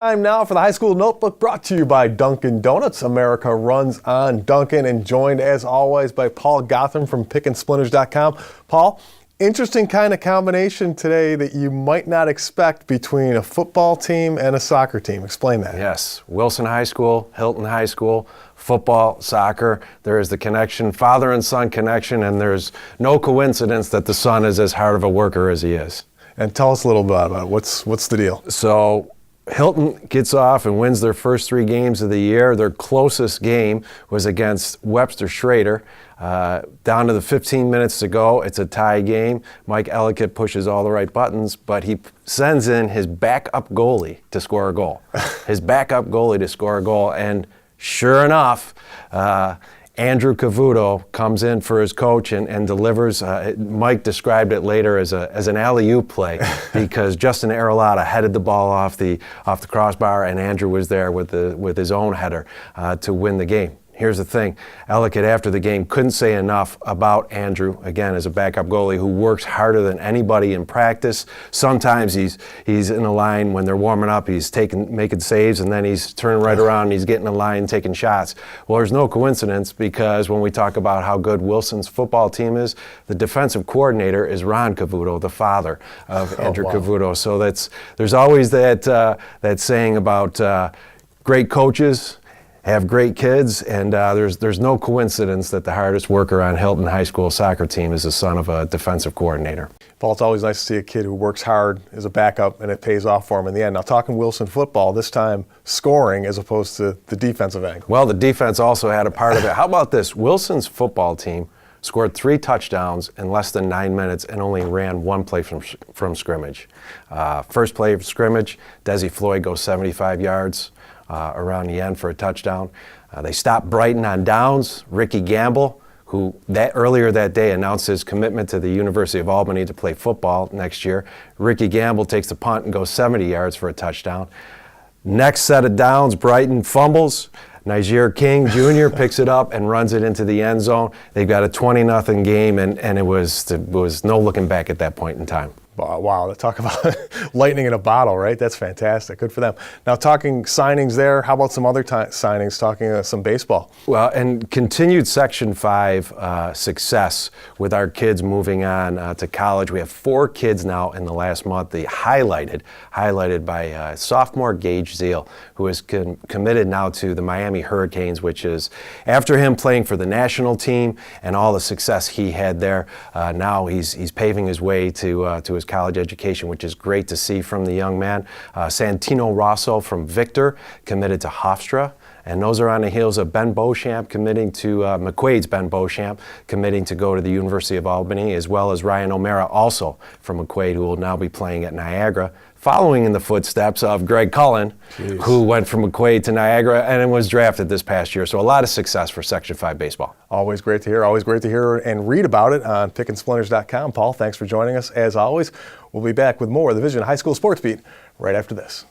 Time now for the High School Notebook, brought to you by Dunkin Donuts. America runs on Dunkin', and joined as always by Paul Gotham from pickandsplinters.com. Paul, interesting kind of combination today that you might not expect between a football team and a soccer team. Explain that. Yes, Wilson High School, Hilton High School, football, soccer. There is the connection, father and son connection, and there's no coincidence that the son is as hard of a worker as he is. And tell us a little bit about it. What's the deal? So Hilton gets off and wins their first 3 games of the year. Their closest game was against Webster Schrader. Down to the 15 minutes to go, it's a tie game. Mike Ellicott pushes all the right buttons, but he sends in his backup goalie to score a goal. And sure enough, Andrew Cavuto comes in for his coach and delivers. Mike described it later as an alley-oop play because Justin Aralotta headed the ball off the crossbar, and Andrew was there with his own header to win the game. Here's the thing, Ellicott after the game couldn't say enough about Andrew, again, as a backup goalie who works harder than anybody in practice. Sometimes he's in the line when they're warming up, he's making saves, and then he's turning right around and he's getting in line taking shots. Well, there's no coincidence, because when we talk about how good Wilson's football team is, the defensive coordinator is Ron Cavuto, the father of Andrew Cavuto. So there's always that saying about great coaches have great kids, and there's no coincidence that the hardest worker on Hilton High School soccer team is the son of a defensive coordinator. Paul, it's always nice to see a kid who works hard as a backup, and it pays off for him in the end. Now, talking Wilson football, this time scoring as opposed to the defensive angle. Well, the defense also had a part of it. How about this? Wilson's football team scored 3 touchdowns in less than 9 minutes and only ran 1 play from scrimmage. First play of scrimmage, Desi Floyd goes 75 yards. Around the end for a touchdown. They stopped Brighton on downs. Ricky Gamble, who earlier that day announced his commitment to the University of Albany to play football next year. Ricky Gamble takes the punt and goes 70 yards for a touchdown. Next set of downs, Brighton fumbles. Niger King Jr. picks it up and runs it into the end zone. They've got a 20-0 game, and it was no looking back at that point in time. Wow, talk about lightning in a bottle, right? That's fantastic. Good for them. Now, talking signings there, how about some other signings, talking some baseball? Well, and continued Section 5 success with our kids moving on to college. We have 4 kids now in the last month. They highlighted by sophomore Gage Zeal, who is committed now to the Miami Hurricanes, which is, after him playing for the national team and all the success he had there, now he's paving his way to his college education, which is great to see from the young man. Santino Rosso from Victor committed to Hofstra, and those are on the heels of Ben Beauchamp committing to McQuaid's Ben Beauchamp committing to go to the University of Albany, as well as Ryan O'Mara, also from McQuaid, who will now be playing at Niagara, following in the footsteps of Greg Cullen, who went from McQuaid to Niagara and was drafted this past year. So a lot of success for Section 5 baseball. Always great to hear. Always great to hear and read about it on pickandsplinters.com. Paul, thanks for joining us as always. We'll be back with more of the Vision High School Sports Beat right after this.